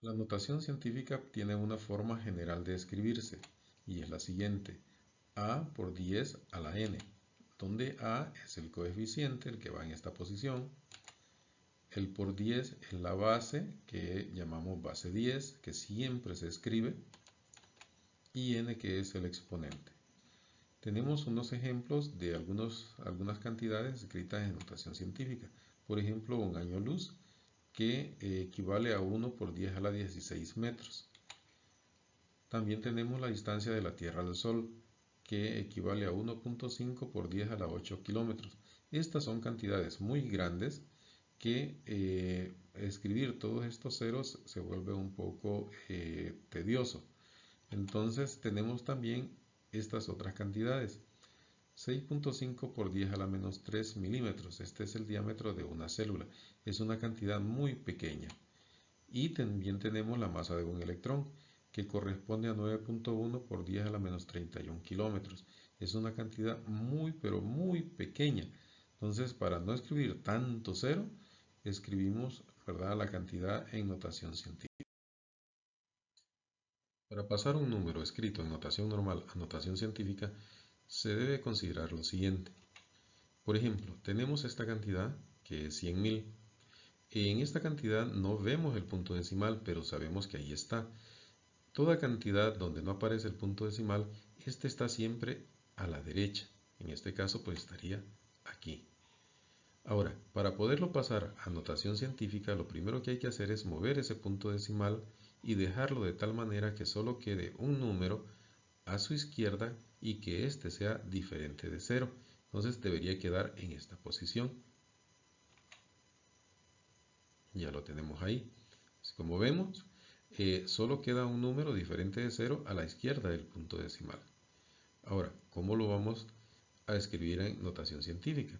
La notación científica tiene una forma general de escribirse y es la siguiente: a por 10 a la n, donde a es el coeficiente, el que va en esta posición, el por 10 es la base, que llamamos base 10, que siempre se escribe, y n, que es el exponente. Tenemos unos ejemplos de algunas cantidades escritas en notación científica. Por ejemplo, un año luz, que equivale a 1 por 10 a la 16 metros. También tenemos la distancia de la Tierra al Sol, que equivale a 1.5 por 10 a la 8 kilómetros. Estas son cantidades muy grandes que escribir todos estos ceros se vuelve un poco tedioso. Entonces tenemos también estas otras cantidades. 6.5 por 10 a la menos 3 milímetros. Este es el diámetro de una célula. Es una cantidad muy pequeña. Y también tenemos la masa de un electrón, que corresponde a 9.1 por 10 a la menos 31 kilómetros. Es una cantidad muy, pero muy pequeña. Entonces, para no escribir tanto cero, escribimos, ¿verdad?, la cantidad en notación científica. Para pasar un número escrito en notación normal a notación científica, se debe considerar lo siguiente. Por ejemplo, tenemos esta cantidad, que es 100.000. En esta cantidad no vemos el punto decimal, pero sabemos que ahí está. Toda cantidad donde no aparece el punto decimal, este está siempre a la derecha. En este caso, pues estaría aquí. Ahora, para poderlo pasar a notación científica, lo primero que hay que hacer es mover ese punto decimal y dejarlo de tal manera que solo quede un número a su izquierda y que éste sea diferente de 0. Entonces debería quedar en esta posición. Ya lo tenemos ahí. Como vemos, solo queda un número diferente de 0 a la izquierda del punto decimal. Ahora, ¿cómo lo vamos a escribir en notación científica?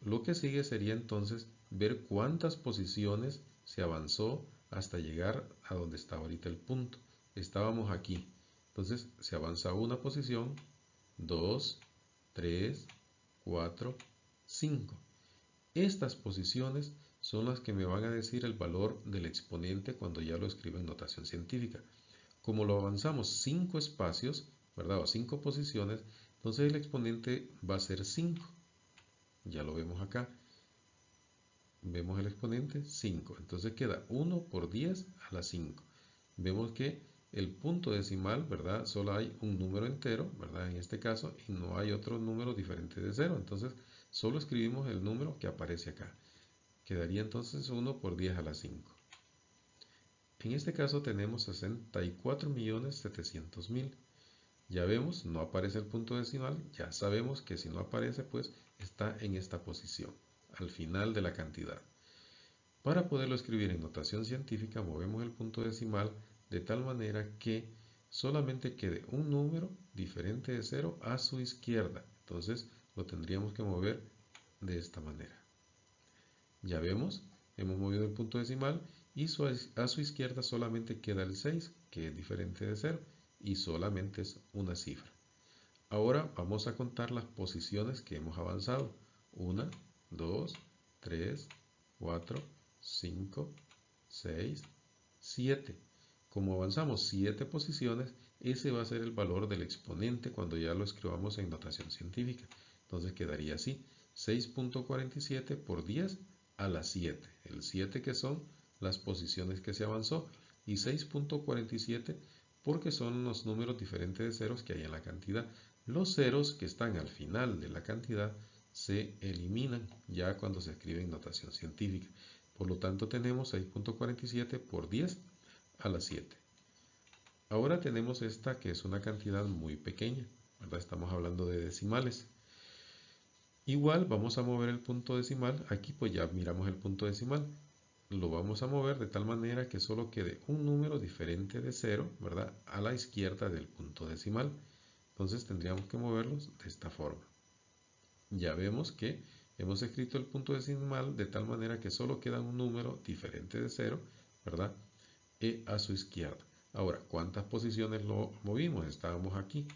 Lo que sigue sería entonces ver cuántas posiciones se avanzó hasta llegar a donde está ahorita el punto. Estábamos aquí. Entonces se avanza una posición, 2, 3, 4, 5. Estas posiciones son las que me van a decir el valor del exponente cuando ya lo escribo en notación científica. Como lo avanzamos 5 espacios, ¿verdad?, o 5 posiciones, entonces el exponente va a ser 5. Ya lo vemos acá. Vemos el exponente 5. Entonces queda 1 por 10 a la 5. Vemos que el punto decimal, ¿verdad?, solo hay un número entero, ¿verdad?, en este caso, y no hay otro número diferente de 0. Entonces solo escribimos el número que aparece acá. Quedaría entonces 1 por 10 a la 5. En este caso tenemos 64.700.000. Ya vemos, no aparece el punto decimal. Ya sabemos que si no aparece, pues está en esta posición, al final de la cantidad. Para poderlo escribir en notación científica, movemos el punto decimal de tal manera que solamente quede un número diferente de 0 a su izquierda. Entonces lo tendríamos que mover de esta manera. Ya vemos, hemos movido el punto decimal y a su izquierda solamente queda el 6, que es diferente de 0, y solamente es una cifra. Ahora vamos a contar las posiciones que hemos avanzado. 1, 2, 3, 4, 5, 6, 7. Como avanzamos 7 posiciones, ese va a ser el valor del exponente cuando ya lo escribamos en notación científica. Entonces quedaría así: 6.47 por 10 a la 7. El 7 que son las posiciones que se avanzó, y 6.47 porque son los números diferentes de ceros que hay en la cantidad. Los ceros que están al final de la cantidad se eliminan ya cuando se escribe en notación científica. Por lo tanto tenemos 6.47 por 10 a la 7. Ahora tenemos esta, que es una cantidad muy pequeña, ¿verdad? Estamos hablando de decimales. Igual vamos a mover el punto decimal. Aquí pues ya miramos el punto decimal. Lo vamos a mover de tal manera que solo quede un número diferente de 0, ¿verdad?, a la izquierda del punto decimal. Entonces tendríamos que moverlos de esta forma. Ya vemos que hemos escrito el punto decimal de tal manera que solo queda un número diferente de 0, ¿verdad?, a su izquierda. Ahora, ¿cuántas posiciones lo movimos? Estábamos aquí.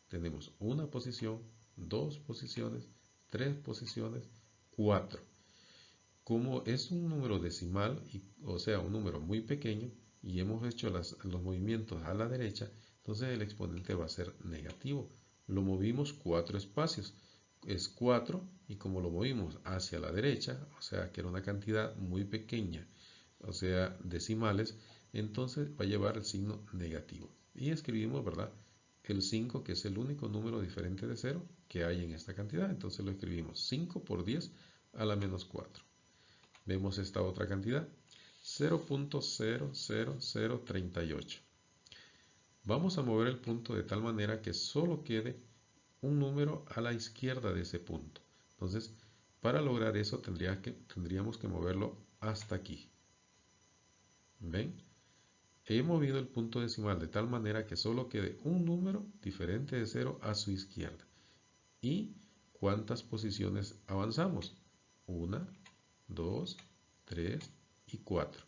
Tenemos una posición, 2 posiciones, 3 posiciones, 4. Como es un número decimal, o sea, un número muy pequeño, y hemos hecho los movimientos a la derecha, entonces el exponente va a ser negativo. Lo movimos 4 espacios, es 4, y como lo movimos hacia la derecha, o sea que era una cantidad muy pequeña, o sea decimales, entonces va a llevar el signo negativo. Y escribimos, ¿verdad?, el 5, que es el único número diferente de 0 que hay en esta cantidad. Entonces lo escribimos 5 por 10 a la menos 4. Vemos esta otra cantidad, 0.00038. Vamos a mover el punto de tal manera que solo quede un número a la izquierda de ese punto. Entonces, para lograr eso tendríamos que moverlo hasta aquí. ¿Ven? He movido el punto decimal de tal manera que solo quede un número diferente de 0 a su izquierda. ¿Y cuántas posiciones avanzamos? 1, 2, 3 y 4.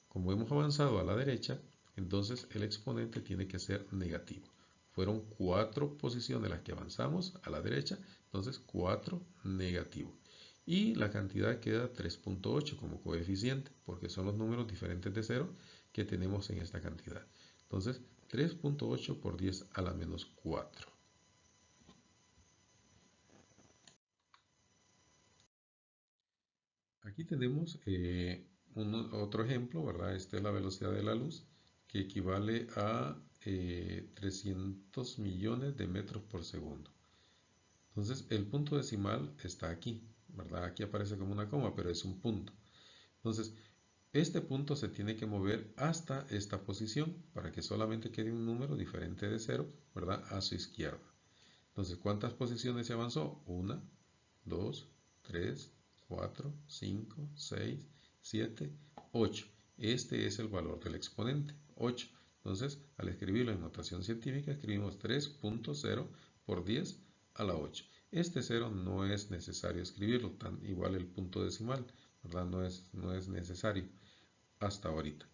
Como hemos avanzado a la derecha, entonces el exponente tiene que ser negativo. Fueron 4 posiciones las que avanzamos a la derecha, entonces 4 negativo. Y la cantidad queda 3.8 como coeficiente, porque son los números diferentes de 0 que tenemos en esta cantidad. Entonces, 3.8 por 10 a la menos 4. Aquí tenemos otro ejemplo, ¿verdad? Esta es la velocidad de la luz, que equivale a 300 millones de metros por segundo. Entonces, el punto decimal está aquí, ¿verdad? Aquí aparece como una coma, pero es un punto. Entonces, este punto se tiene que mover hasta esta posición para que solamente quede un número diferente de 0, ¿verdad?, a su izquierda. Entonces, ¿cuántas posiciones se avanzó? 1, 2, 3, 4, 5, 6, 7, 8. Este es el valor del exponente, 8. Entonces, al escribirlo en notación científica, escribimos 3.0 por 10 a la 8. Este 0 no es necesario escribirlo, igual el punto decimal, ¿verdad? No es necesario hasta ahorita.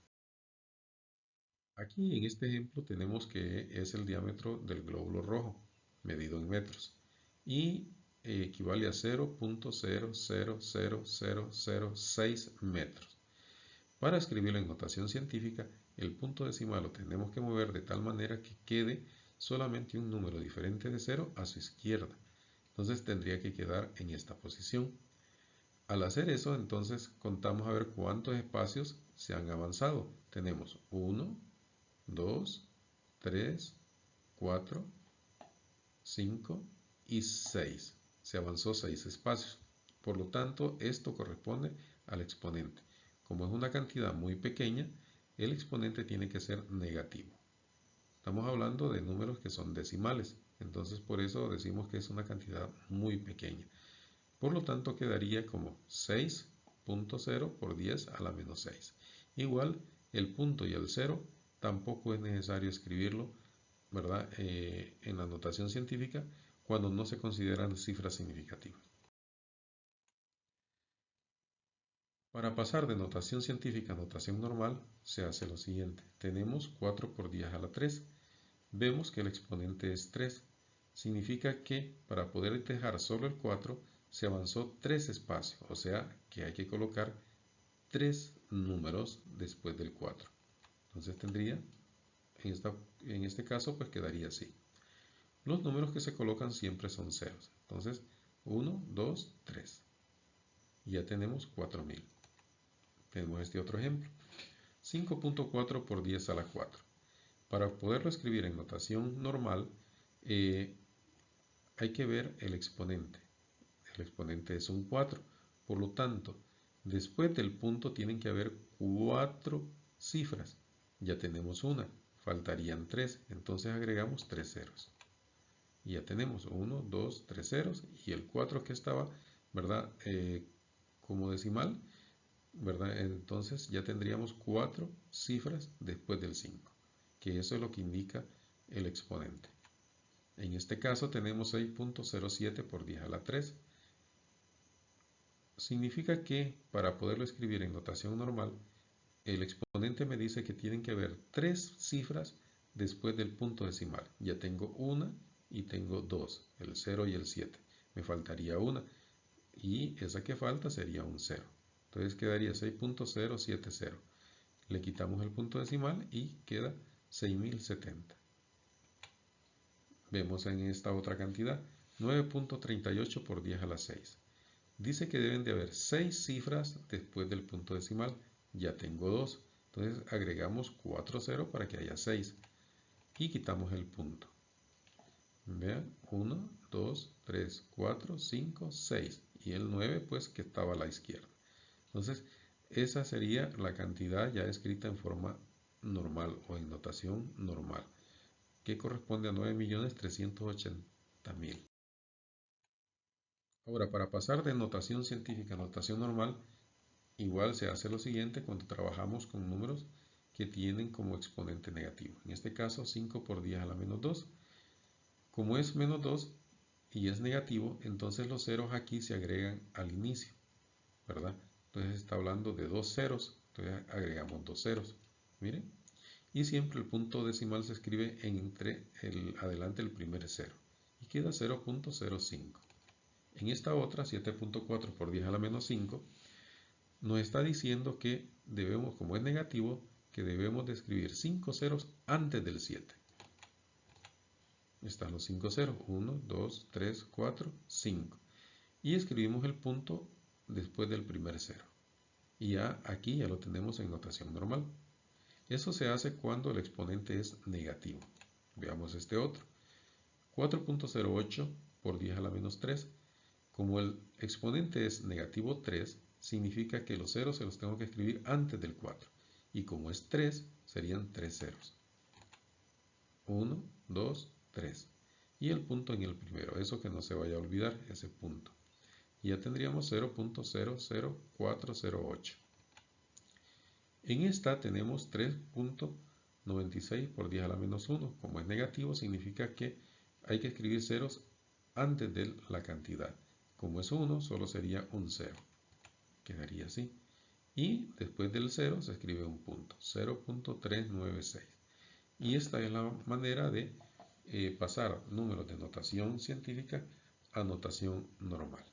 Aquí en este ejemplo tenemos que es el diámetro del glóbulo rojo, medido en metros, y equivale a 0.000006 metros. Para escribirlo en notación científica, el punto decimal lo tenemos que mover de tal manera que quede solamente un número diferente de 0 a su izquierda. Entonces tendría que quedar en esta posición. Al hacer eso, entonces contamos a ver cuántos espacios se han avanzado. Tenemos 1, 2, 3, 4, 5 y 6. Se avanzó 6 espacios. Por lo tanto, esto corresponde al exponente. Como es una cantidad muy pequeña, el exponente tiene que ser negativo. Estamos hablando de números que son decimales, entonces por eso decimos que es una cantidad muy pequeña. Por lo tanto, quedaría como 6.0 por 10 a la menos 6. Igual, el punto y el 0 tampoco es necesario escribirlo, ¿verdad?, en la notación científica cuando no se consideran cifras significativas. Para pasar de notación científica a notación normal, se hace lo siguiente. Tenemos 4 por 10 a la 3. Vemos que el exponente es 3. Significa que para poder dejar solo el 4, se avanzó 3 espacios, o sea que hay que colocar 3 números después del 4. Entonces tendría, en este caso, pues quedaría así. Los números que se colocan siempre son ceros. Entonces, 1, 2, 3. Y ya tenemos 4000. Tenemos este otro ejemplo. 5.4 por 10 a la 4. Para poderlo escribir en notación normal, hay que ver el exponente. El exponente es un 4. Por lo tanto, después del punto tienen que haber 4 cifras. Ya tenemos una. Faltarían 3. Entonces agregamos 3 ceros. Y ya tenemos 1, 2, 3 ceros. Y el 4 que estaba, ¿verdad?, como decimal, ¿verdad? Entonces ya tendríamos 4 cifras después del 5. Que eso es lo que indica el exponente. En este caso tenemos 6.07 por 10 a la 3. Significa que para poderlo escribir en notación normal, el exponente me dice que tienen que haber 3 cifras después del punto decimal. Ya tengo una y tengo 2, el 0 y el 7. Me faltaría una y esa que falta sería un 0. Entonces quedaría 6.070. Le quitamos el punto decimal y queda 6070. Vemos en esta otra cantidad 9.38 por 10 a la 6. Dice que deben de haber 6 cifras después del punto decimal. Ya tengo 2. Entonces agregamos 4 ceros para que haya 6. Y quitamos el punto. Vean, 1, 2, 3, 4, 5, 6. Y el 9 pues que estaba a la izquierda. Entonces esa sería la cantidad ya escrita en forma normal o en notación normal, que corresponde a 9.380.000. Ahora, para pasar de notación científica a notación normal, igual se hace lo siguiente cuando trabajamos con números que tienen como exponente negativo. En este caso, 5 por 10 a la menos 2. Como es menos 2 y es negativo, entonces los ceros aquí se agregan al inicio, ¿verdad? Entonces está hablando de 2 ceros, entonces agregamos 2 ceros. Miren. Y siempre el punto decimal se escribe entre adelante el primer cero. Y queda 0.05. En esta otra, 7.4 por 10 a la menos 5, nos está diciendo que debemos, como es negativo, que debemos de escribir 5 ceros antes del 7. Están los 5 ceros, 1, 2, 3, 4, 5. Y escribimos el punto después del primer cero. Y ya aquí ya lo tenemos en notación normal. Eso se hace cuando el exponente es negativo. Veamos este otro. 4.08 por 10 a la menos 3. Como el exponente es negativo 3, significa que los ceros se los tengo que escribir antes del 4. Y como es 3, serían 3 ceros. 1, 2, 3. Y el punto en el primero, eso que no se vaya a olvidar, ese punto. Y ya tendríamos 0.00408. En esta tenemos 3.96 por 10 a la menos 1. Como es negativo, significa que hay que escribir ceros antes de la cantidad. Como es 1, solo sería un 0. Quedaría así. Y después del 0 se escribe un punto, 0.396. Y esta es la manera de pasar números de notación científica a notación normal.